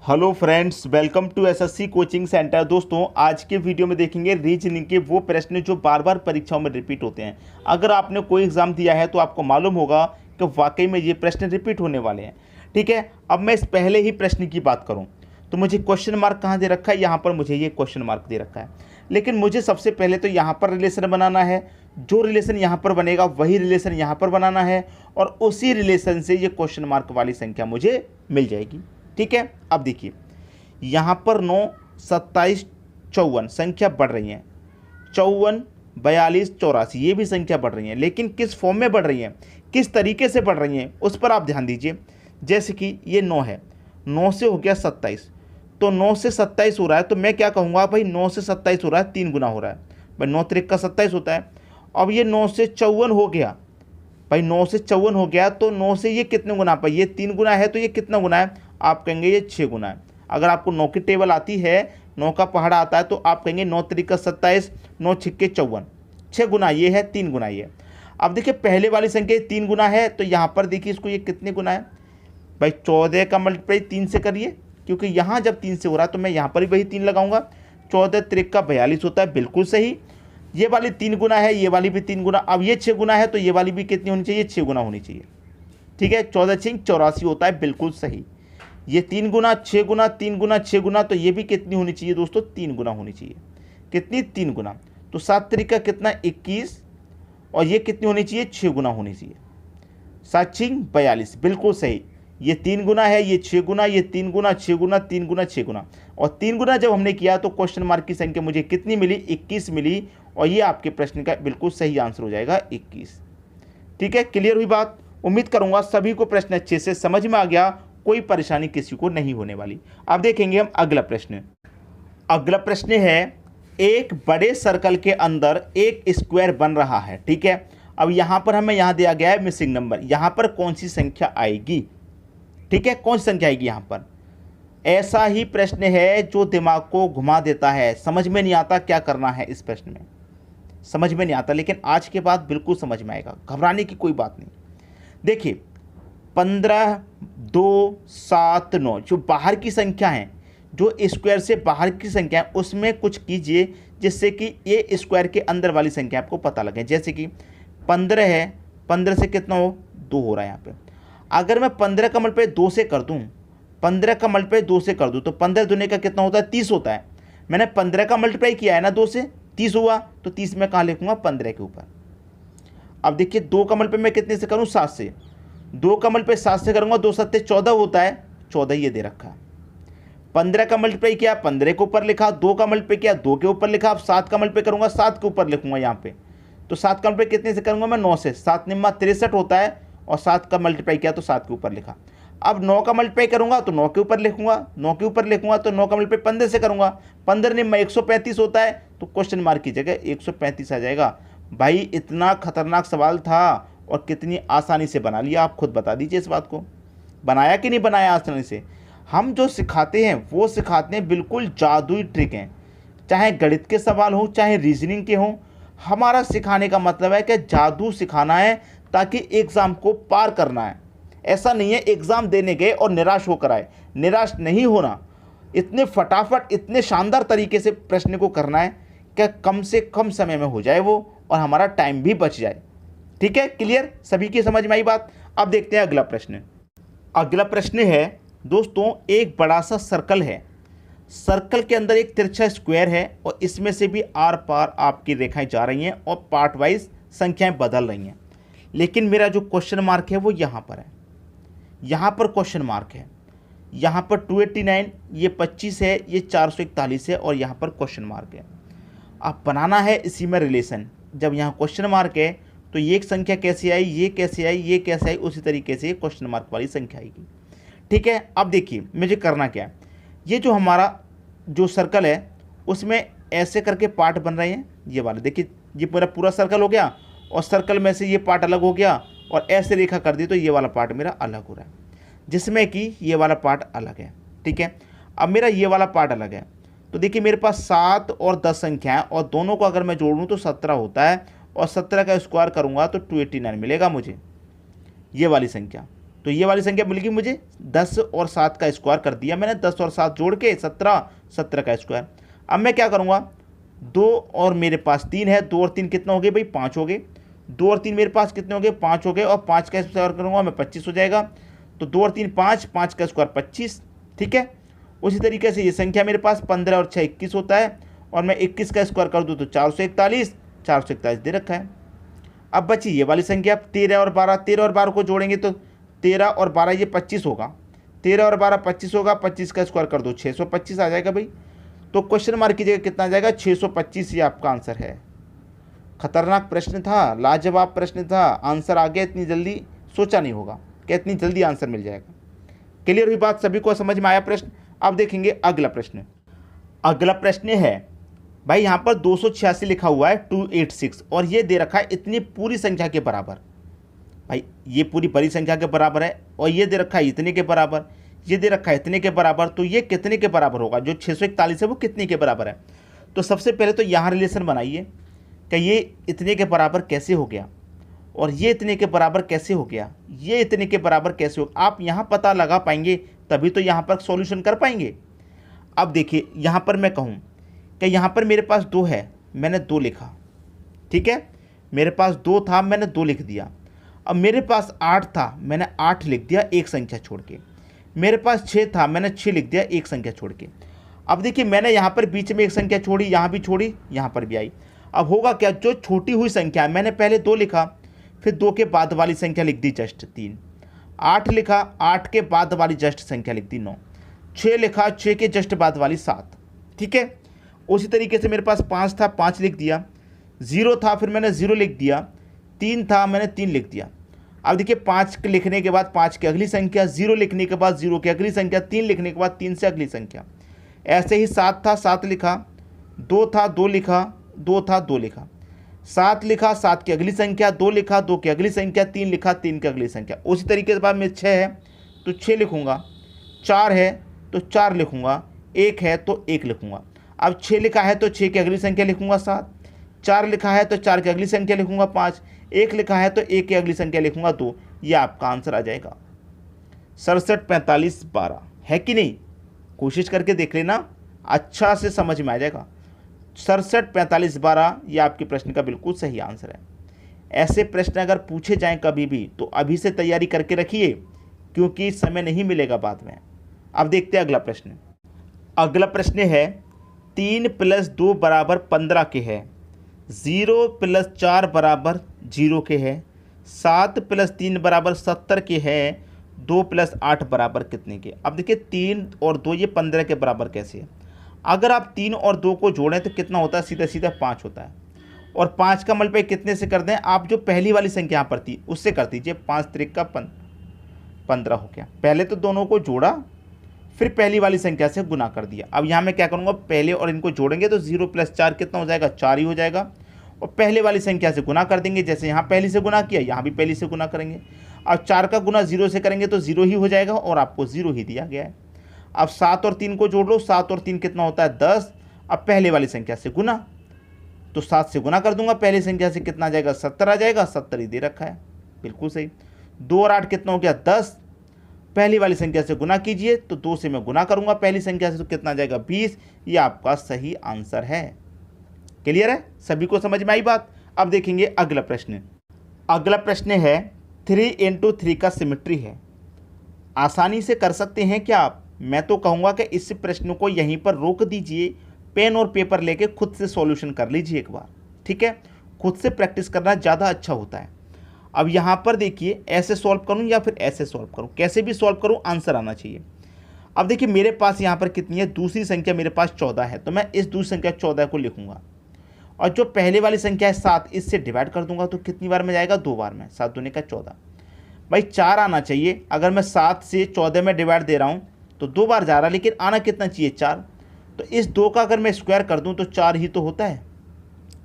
Hello friends, welcome to SSC coaching centre. दोस्तों, आज के वीडियो में देखेंगे रीजनिंग के वो प्रश्न जो बार बार परीक्षाओं में रिपीट होते हैं। अगर आपने कोई एग्ज़ाम दिया है तो आपको मालूम होगा कि वाकई में ये प्रश्न रिपीट होने वाले हैं। ठीक है, अब मैं इस पहले ही प्रश्न की बात करूं तो मुझे क्वेश्चन मार्क कहाँ दे रखा है, यहाँ पर मुझे ये क्वेश्चन मार्क दे रखा है। लेकिन मुझे सबसे पहले तो यहाँ पर रिलेशन बनाना है। जो रिलेशन यहाँ पर बनेगा वही रिलेशन यहाँ पर बनाना है और उसी रिलेशन से ये क्वेश्चन मार्क वाली संख्या मुझे मिल जाएगी। ठीक है, अब देखिए यहाँ पर 9, 27, 54 संख्या बढ़ रही है। 54, 42, 84 ये भी संख्या बढ़ रही है, लेकिन किस फॉर्म में बढ़ रही हैं, किस तरीके से बढ़ रही हैं उस पर आप ध्यान दीजिए। जैसे कि ये 9 है, 9 से हो गया 27, तो 9 से 27 हो रहा है, तो मैं क्या कहूँगा भाई 9 से 27 हो रहा है, 3 गुना हो रहा है भाई। 9 त्रिक का 27 होता है। अब ये 9 से 54 हो गया भाई, 9 से 54 हो गया तो 9 से ये कितने गुना पर, ये 3 गुना है, तो ये कितना गुना है, आप कहेंगे ये 6 गुना है। अगर आपको 9 की टेबल आती है, 9 का पहाड़ा आता है, तो आप कहेंगे 9 त्रिक का 27, 9 छिक्के 54, 6 गुना ये है, 3 गुना ये। अब देखिए पहले वाली संख्या 3 गुना है, तो यहाँ पर देखिए इसको ये कितने गुना है भाई, 14 का मल्टीप्लाई 3 से करिए, क्योंकि यहाँ जब 3 से हो रहा है तो मैं यहाँ पर भी वही 3 लगाऊंगा। 14 त्रिक का 42 होता है, बिल्कुल सही। ये वाली 3 गुना है, ये वाली भी 3 गुना। अब ये 6 गुना है, तो ये वाली भी कितनी होनी चाहिए, 6 गुना होनी चाहिए। ठीक है, 14 6 84 होता है, बिल्कुल सही। ये 3 गुना, 6 गुना, 3 गुना, 6 गुना, तो ये भी कितनी होनी चाहिए दोस्तों, 3 गुना होनी चाहिए। कितनी, 3 गुना। तो 7 त्रिक का कितना, 21, और ये कितनी होनी चाहिए, 6 गुना होनी चाहिए। 7 6 42, बिल्कुल सही। ये 3 गुना है, ये 6 गुना, ये 3 गुना, 6 गुना, 3 गुना, 6 गुना, और 3 गुना जब हमने किया तो क्वेश्चन मार्क की संख्या मुझे कितनी मिली, 21 मिली, और ये आपके प्रश्न का बिल्कुल सही आंसर हो जाएगा 21। ठीक है, क्लियर हुई बात। उम्मीद करूंगा सभी को प्रश्न अच्छे से समझ में आ गया, कोई परेशानी किसी को नहीं होने वाली। अब देखेंगे हम अगला प्रश्न। अगला प्रश्न है, एक बड़े सर्कल के अंदर एक स्क्वायर बन रहा है। ठीक है, अब यहां पर हमें यहां दिया गया है मिसिंग नंबर, यहां पर कौन सी संख्या आएगी। ठीक है, कौन सी संख्या आएगी यहां पर। ऐसा ही प्रश्न है जो दिमाग को घुमा देता है, समझ में नहीं आता क्या करना है इस प्रश्न में, समझ में नहीं आता, लेकिन आज के बाद बिल्कुल समझ में आएगा, घबराने की कोई बात नहीं। देखिए 15, 2, 7, 9 जो बाहर की संख्या है, जो स्क्वायर से बाहर की संख्या है, उसमें कुछ कीजिए जिससे कि ये स्क्वायर के अंदर वाली संख्या आपको पता लगे। जैसे कि 15 है, 15 से कितना हो, 2 हो रहा है यहाँ पे। अगर मैं 15 का मल्टीप्लाई 2 से कर दूँ, 15 का मल्टीप्लाई 2 से कर दूँ, तो 15 दूने का कितना होता है, 30 होता है। मैंने 15 का मल्टीप्लाई किया है ना 2 से, 30 हुआ, तो 30 में कहाँ लिखूँगा, 15 के ऊपर। अब देखिए 2 का मल्टीप्लाई मैं कितने से करूँ, 7 से। 2 का मल्टीप्लाई 7 से करूँगा, 2 7 14 होता है, 14 ये दे रखा है। 15 का मल्टीप्लाई किया, 15 के ऊपर लिखा, 2 का मल्टीप्लाई किया, 2 के ऊपर लिखा। अब 7 का मल्टीप्लाई करूँगा, 7 के ऊपर लिखूँगा यहाँ पे, तो 7 का मल्टीप्लाई कितने से करूँगा मैं, 9 से। 7 निम्मा 63 होता है, और 7 का मल्टीप्लाई किया तो 7 के ऊपर लिखा। अब 9 का मल्टीप्लाई करूँगा तो 9 के ऊपर लिखूँगा, 9 के ऊपर लिखूँगा, तो 9 का मल्टीप्लाई 15 से करूँगा, 15 निम्मा 135 होता है, तो क्वेश्चन मार्क की जगह 135 आ जाएगा। भाई इतना खतरनाक सवाल था और कितनी आसानी से बना लिया, आप खुद बता दीजिए इस बात को, बनाया कि नहीं बनाया आसानी से। हम जो सिखाते हैं वो सिखाते हैं बिल्कुल जादुई ट्रिक हैं, चाहे गणित के सवाल हो चाहे रीजनिंग के हों। हमारा सिखाने का मतलब है कि जादू सिखाना है ताकि एग्ज़ाम को पार करना है। ऐसा नहीं है एग्ज़ाम देने गए और निराश होकर आए, निराश नहीं होना। इतने फटाफट इतने शानदार तरीके से प्रश्न को करना है कि कम से कम समय में हो जाए वो, और हमारा टाइम भी बच जाए। ठीक है, क्लियर, सभी की समझ में आई बात। अब देखते हैं अगला प्रश्न। अगला प्रश्न है दोस्तों, एक बड़ा सा सर्कल है, सर्कल के अंदर एक तिरछा स्क्वायर है, और इसमें से भी आर पार आपकी रेखाएं जा रही हैं और पार्ट वाइज संख्याएं बदल रही हैं। लेकिन मेरा जो क्वेश्चन मार्क है वो यहाँ पर है, यहाँ पर क्वेश्चन मार्क है। यहाँ पर 289, ये 25 है, ये 441 है, और यहाँ पर क्वेश्चन मार्क है। अब बनाना है इसी में रिलेशन। जब यहाँ क्वेश्चन मार्क है तो ये एक संख्या कैसे आई, ये कैसे आई, ये कैसे आई, उसी तरीके से क्वेश्चन मार्क वाली संख्या आएगी। ठीक है, अब देखिए मुझे करना क्या है, ये जो हमारा जो सर्कल है उसमें ऐसे करके पार्ट बन रहे हैं, ये वाले देखिए, ये मेरा पूरा सर्कल हो गया, और सर्कल में से ये पार्ट अलग हो गया, और ऐसे रेखा कर दी तो ये वाला पार्ट मेरा अलग हो रहा है, जिसमें कि ये वाला पार्ट अलग है। ठीक है, अब मेरा ये वाला पार्ट अलग है, तो देखिए मेरे पास 7 और 10 संख्या है, और दोनों को अगर मैं जोड़ूँ तो 17 होता है, और 17 का स्क्वायर करूँगा तो 289 मिलेगा मुझे, ये वाली संख्या। तो ये वाली संख्या मिल गई मुझे। 10 और 7 का स्क्वायर कर दिया मैंने, 10 और 7 जोड़ के 17, 17 का स्क्वायर। अब मैं क्या करूँगा, 2 और मेरे पास 3 है, 2 और 3 कितना हो गए भाई, 5 हो गए। 2 और 3 मेरे पास कितने हो गए, 5 हो गए, और 5 का स्क्वायर करूँगा मैं 25 हो जाएगा। तो 2 और 3 5, 5 का स्क्वायर 25, ठीक है। उसी तरीके से ये संख्या मेरे पास 15 और 6 21 होता है, और मैं 21 का स्क्वायर कर दूँ तो 441, 441 दे रखा है। अब बची ये वाली संख्या 13 और 12, 13 और 12 को जोड़ेंगे तो 13 और 12 ये 25 होगा, 13 और 12 25 होगा, 25 का स्क्वायर कर दो 625 आ जाएगा भाई। तो क्वेश्चन मार्क की जगह कितना आ जाएगा, 625, ये आपका आंसर है। खतरनाक प्रश्न था, लाजवाब प्रश्न था, आंसर आ गया, इतनी जल्दी सोचा नहीं होगा कि इतनी जल्दी आंसर मिल जाएगा। क्लियर हुई बात, सभी को समझ में आया प्रश्न। अब देखेंगे अगला प्रश्न। अगला प्रश्न है भाई, यहाँ पर 286 लिखा हुआ है 286, और ये दे रखा है इतनी पूरी संख्या के बराबर। भाई ये पूरी बड़ी संख्या के बराबर है, और ये दे रखा है इतने के बराबर, ये दे रखा है इतने के बराबर। तो ये कितने के बराबर होगा, जो 641 है वो कितने के बराबर है। तो सबसे पहले तो यहाँ रिलेशन बनाइए कि ये इतने के बराबर कैसे हो गया, और ये इतने के बराबर कैसे हो गया, ये इतने के बराबर कैसे हो। आप यहाँ पता लगा पाएंगे तभी तो यहाँ पर सॉल्यूशन कर पाएंगे। अब देखिए यहाँ पर मैं कहूँ कि यहाँ पर मेरे पास 2 है, मैंने 2 लिखा, ठीक है। मेरे पास 2 था, मैंने 2 लिख दिया। अब मेरे पास 8 था, मैंने 8 लिख दिया एक संख्या छोड़ के। मेरे पास 6 था, मैंने 6 लिख दिया एक संख्या छोड़ के। अब देखिए मैंने यहाँ पर बीच में एक संख्या छोड़ी, यहाँ भी छोड़ी, यहाँ पर भी आई। अब होगा क्या, जो छोटी हुई संख्या है, मैंने पहले 2 लिखा, फिर 2 के बाद वाली संख्या लिख दी जस्ट 3, 8 लिखा, 8 के बाद वाली जस्ट संख्या लिख दी 9, 6 लिखा, 6 के जस्ट बाद वाली 7, ठीक है। उसी तरीके से मेरे पास 5 था, 5 लिख दिया, 0 था, फिर मैंने 0 लिख दिया, 3 था, मैंने 3 लिख दिया। अब देखिए 5 लिखने के बाद 5 की अगली संख्या, 0 लिखने के बाद 0 की अगली संख्या, 3 लिखने के बाद 3 से अगली संख्या। ऐसे ही 7 था, 7 लिखा, 2 था, 2 लिखा, 2 था, 2 लिखा, 7 लिखा, 7 की अगली संख्या, 2 लिखा, 2 की अगली संख्या, 3 लिखा, 3 की अगली संख्या। उसी तरीके से बाद में 6 है तो 6 लिखूंगा, 4 है तो 4 लिखूंगा, 1 है तो 1 लिखूंगा। अब 6 लिखा है तो 6 की अगली संख्या लिखूंगा 7, 4 लिखा है तो 4 की अगली संख्या लिखूंगा 5, 1 लिखा है तो 1 की अगली संख्या लिखूंगा 2। ये आपका आंसर आ जाएगा 67 45 12, है कि नहीं। कोशिश करके देख लेना, अच्छा से समझ में आ जाएगा। 67 45 12 ये आपके प्रश्न का बिल्कुल सही आंसर है। ऐसे प्रश्न अगर पूछे जाएं कभी भी तो अभी से तैयारी करके रखिए, क्योंकि समय नहीं मिलेगा बाद में। अब देखते हैं अगला प्रश्न। अगला प्रश्न है 3 + 2 = 15 के है, 0 + 4 = 0 के है, 7 + 3 = 70 के है, 2 + 8 = कितने के। अब देखिए 3 और 2 ये 15 के बराबर कैसे है। अगर आप 3 और 2 को जोड़ें तो कितना होता है, सीधा सीधा 5 होता है, और 5 का मल्टीप्लाई कितने से कर दें, आप जो पहली वाली संख्या यहाँ पर थी उससे कर दीजिए। 5 3 का 15 हो गया। पहले तो दोनों को जोड़ा, फिर पहली वाली संख्या से गुना कर दिया। अब यहाँ मैं क्या करूँगा, पहले और इनको जोड़ेंगे तो 0 + 4 कितना हो जाएगा, 4 ही हो जाएगा, और पहले वाली संख्या से गुना कर देंगे। जैसे यहाँ पहली से गुना किया, यहाँ भी पहली से गुना करेंगे। अब 4 का गुना 0 से करेंगे तो 0 ही हो जाएगा, और आपको 0 ही दिया गया है। अब 7 और 3 को जोड़ लो, 7 और 3 कितना होता है, 10। अब पहले वाली संख्या से गुना, तो 7 से गुना कर दूंगा, पहली संख्या से कितना आ जाएगा, 70 आ जाएगा, 70 ही दे रखा है, बिल्कुल सही। 2 और 8 कितना हो गया, 10। पहली वाली संख्या से गुना कीजिए तो 2 से मैं गुना करूंगा पहली संख्या से, तो कितना आ जाएगा, 20। ये आपका सही आंसर है। क्लियर है, सभी को समझ में आई बात। अब देखेंगे अगला प्रश्न। अगला प्रश्न है 3 × 3 का सिमेट्री है, आसानी से कर सकते हैं क्या आप। मैं तो कहूँगा कि इस प्रश्न को यहीं पर रोक दीजिए, पेन और पेपर लेके खुद से सॉल्यूशन कर लीजिए एक बार, ठीक है। खुद से प्रैक्टिस करना ज़्यादा अच्छा होता है। अब यहाँ पर देखिए, ऐसे सॉल्व करूँ या फिर ऐसे सॉल्व करूँ, कैसे भी सॉल्व करूँ आंसर आना चाहिए। अब देखिए मेरे पास यहाँ पर कितनी है, दूसरी संख्या मेरे पास 14 है, तो मैं इस दूसरी संख्या 14 को लिखूँगा, और जो पहले वाली संख्या है 7, इससे डिवाइड कर दूंगा तो कितनी बार में जाएगा, 2 बार में। 7 दूनी का 14, भाई 4 आना चाहिए। अगर मैं 7 से 14 में डिवाइड दे रहा हूँ तो 2 बार जा रहा है, लेकिन आना कितना चाहिए, 4। तो इस 2 का अगर मैं स्क्वायर कर दूं तो 4 ही तो होता है,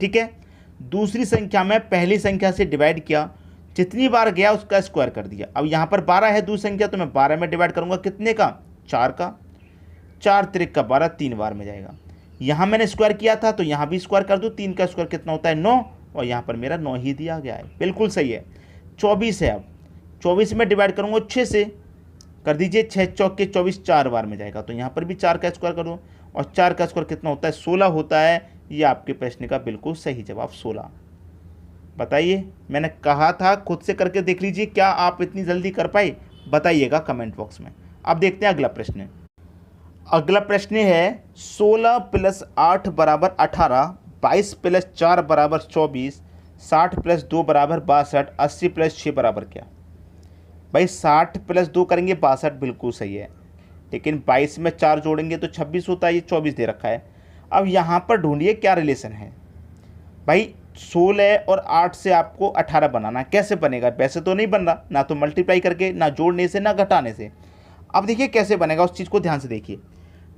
ठीक है। दूसरी संख्या में पहली संख्या से डिवाइड किया, जितनी बार गया उसका स्क्वायर कर दिया। अब यहाँ पर 12 है दूसरी संख्या, तो मैं 12 में डिवाइड करूँगा, कितने का, 4 का। 4 3 का 12, 3 बार में जाएगा। यहाँ मैंने स्क्वायर किया था तो यहाँ भी स्क्वायर कर दूँ, 3 का स्क्वायर कितना होता है, 9, और यहाँ पर मेरा 9 ही दिया गया है, बिल्कुल सही है। 24 है। अब 24 में डिवाइड करूँगा 6 से, कर दीजिए 6 चौके 24, 4 बार में जाएगा। तो यहाँ पर भी 4 का स्क्वायर करो और 4 का स्क्वायर कितना होता है, 16 होता है। ये आपके प्रश्न का बिल्कुल सही जवाब 16। बताइए, मैंने कहा था खुद से करके देख लीजिए, क्या आप इतनी जल्दी कर पाए, बताइएगा कमेंट बॉक्स में। अब देखते हैं अगला प्रश्न। अगला प्रश्न है 16 + 8 = 18, 22 + 4 = 24, 60 + 2 = 62, 80 + 6 बराबर क्या। भाई 60 + 2 करेंगे 62, बिल्कुल सही है, लेकिन 22 में 4 जोड़ेंगे तो 26 होता है, ये 24 दे रखा है। अब यहाँ पर ढूंढिए क्या रिलेशन है। भाई 16 और 8 से आपको 18 बनाना, कैसे बनेगा, वैसे तो नहीं बन रहा, ना तो मल्टीप्लाई करके, ना जोड़ने से, ना घटाने से। अब देखिए कैसे बनेगा, उस चीज़ को ध्यान से देखिए।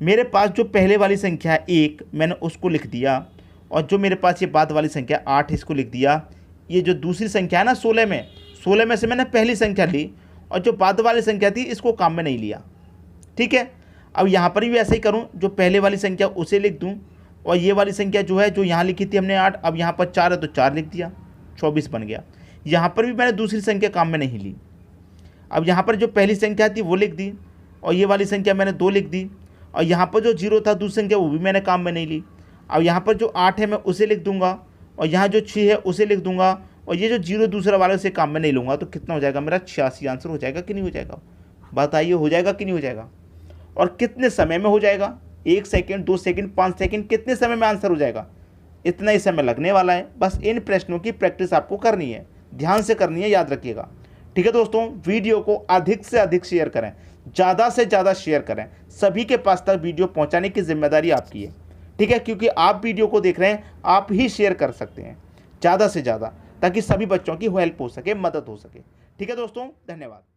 मेरे पास जो पहले वाली संख्या है 1, मैंने उसको लिख दिया, और जो मेरे पास ये बाद वाली संख्या 8, इसको लिख दिया। ये जो दूसरी संख्या है ना 16 में से मैंने पहली संख्या ली, और जो बाद वाली संख्या थी इसको काम में नहीं लिया। ठीक है, अब यहाँ पर भी ऐसा ही करूँ, जो पहले वाली संख्या उसे लिख दूँ, और ये वाली संख्या जो है, जो यहाँ लिखी थी हमने 8, अब यहाँ पर 4 है तो 4 लिख दिया, 24 बन गया। यहाँ पर भी मैंने दूसरी संख्या काम में नहीं ली। अब यहाँ पर जो पहली संख्या थी वो लिख दी, और ये वाली संख्या मैंने 2 लिख दी, और यहाँ पर जो 0 था दूसरी संख्या वो भी मैंने काम में नहीं ली। अब यहाँ पर जो 8 है मैं उसे लिख दूंगा, और यहाँ जो 6 है उसे लिख दूंगा, और ये जो 0 दूसरा वाले से काम में नहीं लूँगा। तो कितना हो जाएगा मेरा, 86 आंसर हो जाएगा कि नहीं हो जाएगा, बताइए हो जाएगा कि नहीं हो जाएगा। और कितने समय में हो जाएगा, 1 सेकंड, 2 सेकंड, 5 सेकंड, कितने समय में आंसर हो जाएगा, इतना ही समय लगने वाला है। बस इन प्रश्नों की प्रैक्टिस आपको करनी है, ध्यान से करनी है, याद रखिएगा। ठीक है दोस्तों, वीडियो को अधिक से अधिक शेयर करें, ज़्यादा से ज़्यादा शेयर करें, सभी के पास तक वीडियो पहुंचाने की जिम्मेदारी आपकी है। ठीक है, क्योंकि आप वीडियो को देख रहे हैं, आप ही शेयर कर सकते हैं ज़्यादा से ज़्यादा, ताकि सभी बच्चों की हेल्प हो सके, मदद हो सके। ठीक है दोस्तों, धन्यवाद।